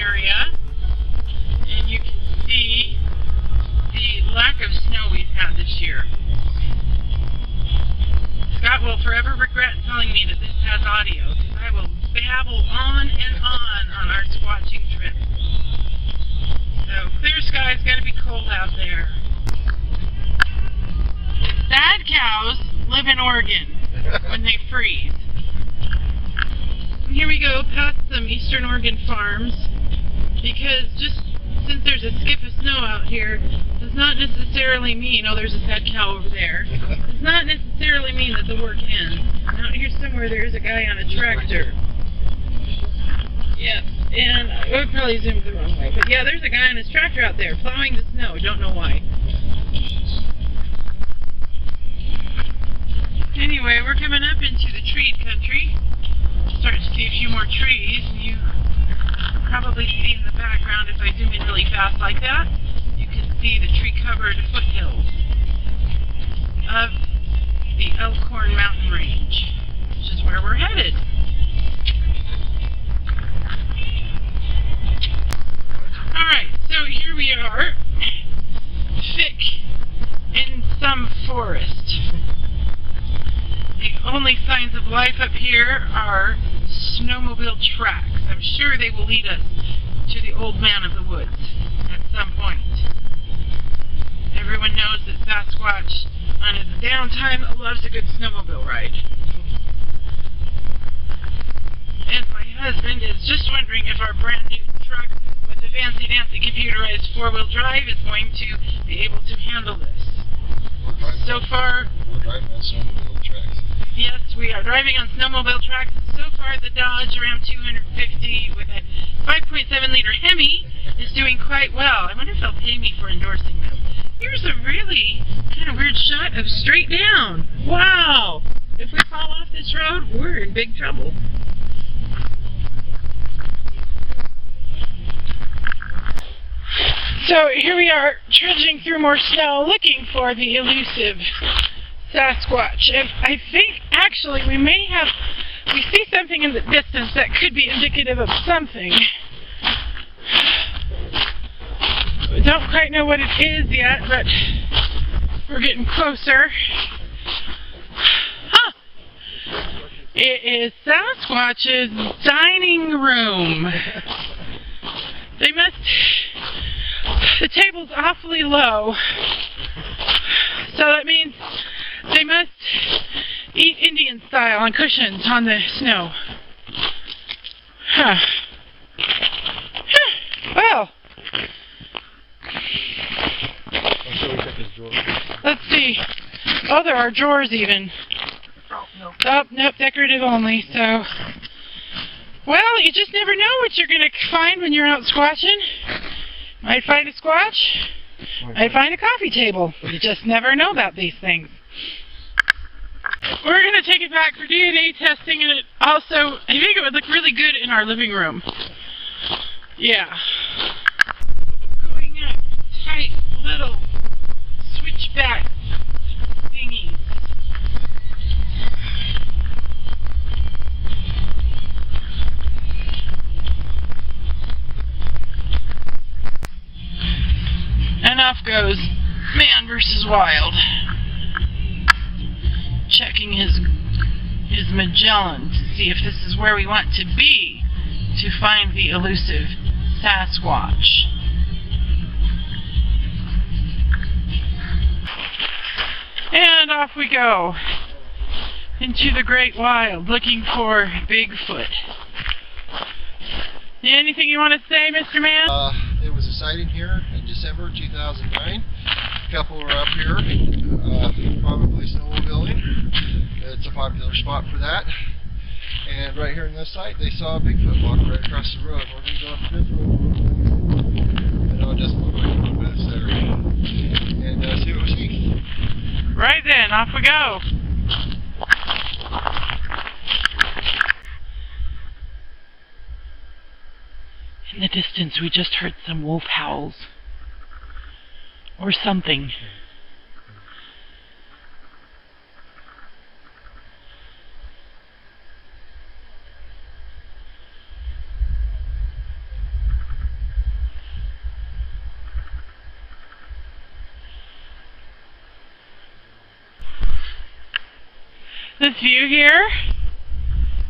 area, and you can see the lack of snow we've had this year. Scott will forever regret telling me that this has audio, because I will babble on and on our squatching trip. So, clear skies, gotta be cold out there. Sad cows live in Oregon when they freeze. And here we go past some Eastern Oregon farms, because just since there's a skip of snow out here does not necessarily mean, oh, there's a sad cow over there, does not necessarily mean that the work ends. And out here somewhere there's a guy on a tractor. Yep, and I would probably zoomed the wrong way, but yeah, there's a guy on his tractor out there plowing the snow, don't know why. Anyway, we're coming up into the treed country. Starting to see a few more trees, and you probably see in the background, if I zoom in really fast like that, you can see the tree-covered foothills of the Elkhorn mountain range, which is where we're headed. Alright, so here we are, thick in some forest. The only signs of life up here are snowmobile tracks. I'm sure they will lead us to the old man of the woods at some point. Everyone knows that Sasquatch, on his downtime, loves a good snowmobile ride. And my husband is just wondering if our brand new truck with the fancy-dancy computerized four-wheel drive is going to be able to handle this. So far, we're driving on snowmobile tracks. Yes, we are driving on snowmobile tracks. So far, the Dodge around 250 with a 5.7-liter Hemi is doing quite well. I wonder if they'll pay me for endorsing them. Here's a really kind of weird shot of straight down. Wow! If we fall off this road, we're in big trouble. So here we are, trudging through more snow, looking for the elusive Sasquatch. And I think, actually, we see something in the distance that could be indicative of something. We don't quite know what it is yet, but we're getting closer. Huh! It is Sasquatch's dining room. The table's awfully low, so that means they must eat Indian style on cushions on the snow. Huh. Well, let's see. Oh, there are drawers even. Oh, nope, decorative only, so... Well, you just never know what you're going to find when you're out squatching. Might find a squatch, might find a coffee table. You just never know about these things. We're going to take it back for DNA testing, and it also, I think it would look really good in our living room. Yeah. Going up tight little switchback thingies. And off goes man versus wild. Checking his Magellan to see if this is where we want to be to find the elusive Sasquatch. And off we go into the great wild looking for Bigfoot. Anything you want to say, Mr. Man? It was a sighting here in December 2009. A couple were up here, probably snowmobiling. It's a popular spot for that. And right here in this site, they saw a Bigfoot walk right across the road. We're going to go up this road. I know it doesn't look like a road, but it's there. And see what we see. Right then, off we go. In the distance, we just heard some wolf howls. Or something. this view here,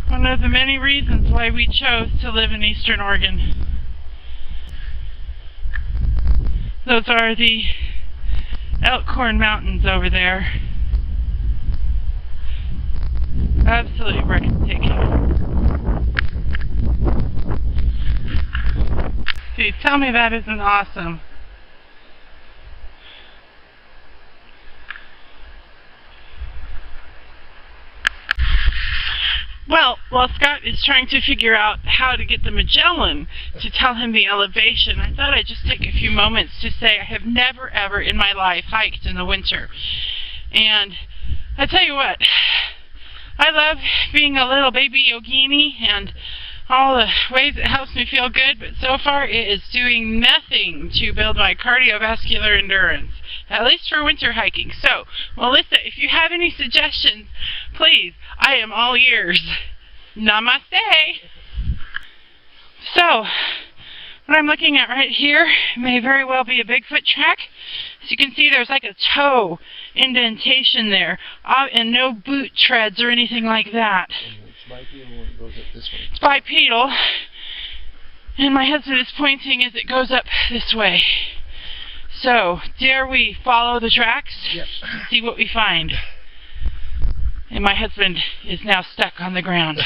one of the many reasons why we chose to live in Eastern Oregon. Those are the Elkhorn Mountains over there. Absolutely breathtaking. See, tell me that isn't awesome. Well, while Scott is trying to figure out how to get the Magellan to tell him the elevation, I thought I'd just take a few moments to say I have never ever in my life hiked in the winter. And I tell you what, I love being a little baby yogini and all the ways it helps me feel good, but so far it is doing nothing to build my cardiovascular endurance, at least for winter hiking. So, Melissa, if you have any suggestions, please, I am all ears. Namaste! So, what I'm looking at right here may very well be a Bigfoot track. As you can see, there's like a toe indentation there, and no boot treads or anything like that. It's bipedal, and my husband is pointing as it goes up this way. So, dare we follow the tracks? Yep. See what we find. And my husband is now stuck on the ground.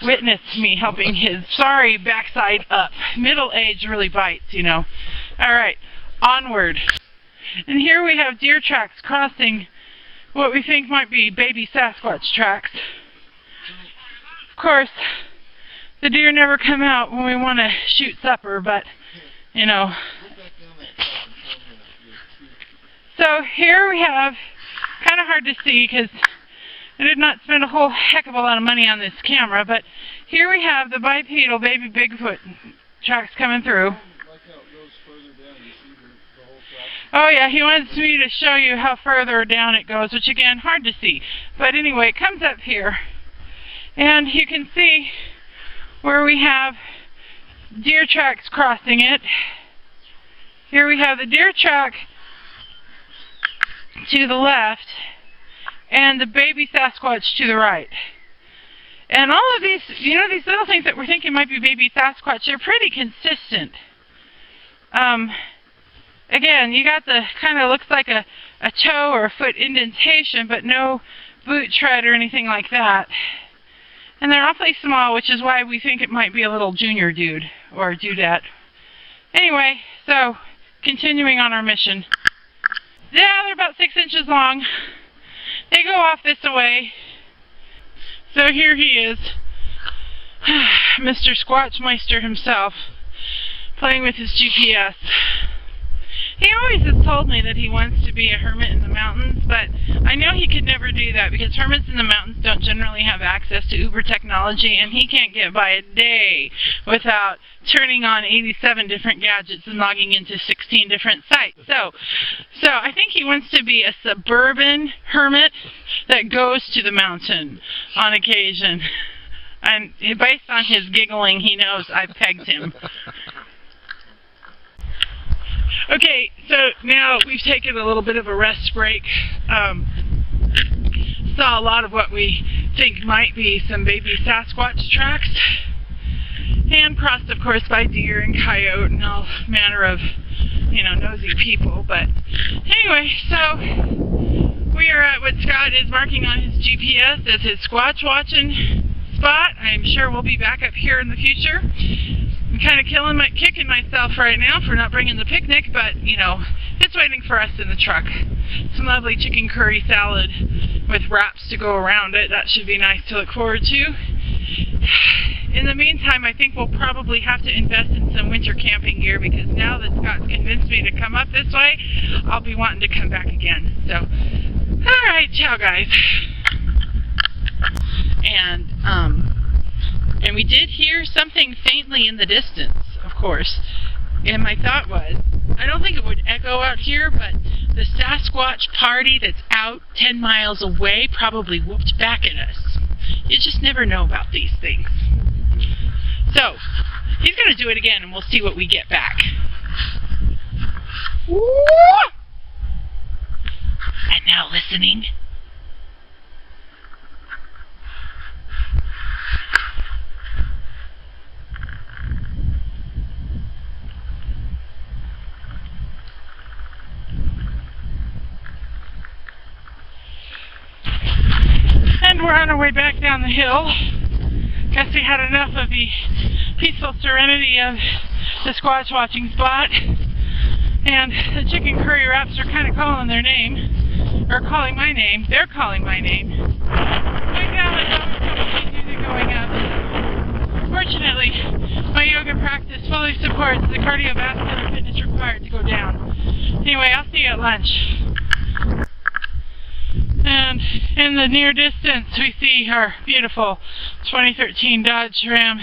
Witness me helping his sorry backside up. Middle age really bites, you know. Alright, onward. And here we have deer tracks crossing what we think might be baby Sasquatch tracks. Of course, the deer never come out when we want to shoot supper, but, you know. So here we have, kind of hard to see because I did not spend a whole heck of a lot of money on this camera, but here we have the bipedal baby Bigfoot tracks coming through. Oh yeah, he wants me to show you how further down it goes, which again, hard to see. But anyway, it comes up here. And you can see where we have deer tracks crossing it. Here we have the deer track to the left and the baby Sasquatch to the right. And all of these, you know, these little things that we're thinking might be baby Sasquatch, they're pretty consistent. Again, you got the kind of looks like a toe or a foot indentation, but no boot tread or anything like that. And they're awfully small, which is why we think it might be a little junior dude or dudette. Anyway, so continuing on our mission. Yeah, they're about 6 inches long. They go off this way. So here he is, Mr. Squatch Meister himself, playing with his GPS. He always has told me that he wants to be a hermit in the mountains, but I know he could never do that because hermits in the mountains don't generally have access to Uber technology, and he can't get by a day without turning on 87 different gadgets and logging into 16 different sites. So I think he wants to be a suburban hermit that goes to the mountain on occasion. And based on his giggling, he knows I've pegged him. Okay, so now we've taken a little bit of a rest break. Saw a lot of what we think might be some baby Sasquatch tracks. And crossed, of course, by deer and coyote and all manner of, you know, nosy people. But anyway, so we are at what Scott is marking on his GPS as his Squatch watching spot. I'm sure we'll be back up here in the future. I'm kind of kicking myself right now for not bringing the picnic, but, you know, it's waiting for us in the truck. Some lovely chicken curry salad with wraps to go around it. That should be nice to look forward to. In the meantime, I think we'll probably have to invest in some winter camping gear because now that Scott's convinced me to come up this way, I'll be wanting to come back again. So, alright, ciao guys. And we did hear something faintly in the distance, of course. And my thought was, I don't think it would echo out here, but the Sasquatch party that's out 10 miles away probably whooped back at us. You just never know about these things. So, he's going to do it again, and we'll see what we get back. Woo! And now listening. on our way back down the hill. Guess we had enough of the peaceful serenity of the Squatch watching spot. And the chicken curry wraps are kind of calling their name. Or calling my name. They're calling my name. My gal is always continuing going up. Fortunately, my yoga practice fully supports the cardiovascular fitness required to go down. Anyway, I'll see you at lunch. And in the near distance, we see our beautiful 2013 Dodge Ram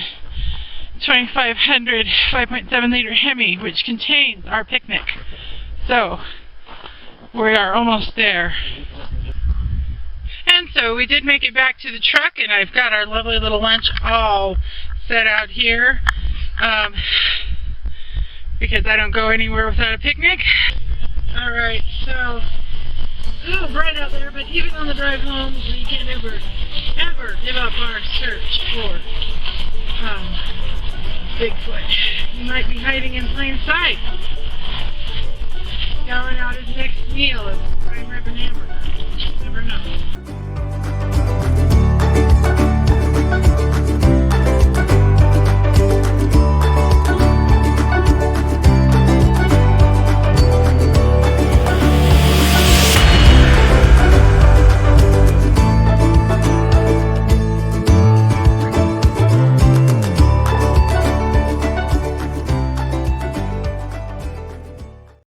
2500 5.7 liter Hemi, which contains our picnic. So, we are almost there. And so we did make it back to the truck, and I've got our lovely little lunch all set out here. Because I don't go anywhere without a picnic. Alright, so a little bright out there, but even on the drive home, we can't ever give up our search for Bigfoot. He might be hiding in plain sight, scouring out his next meal of prime rib and hamburger. Never know.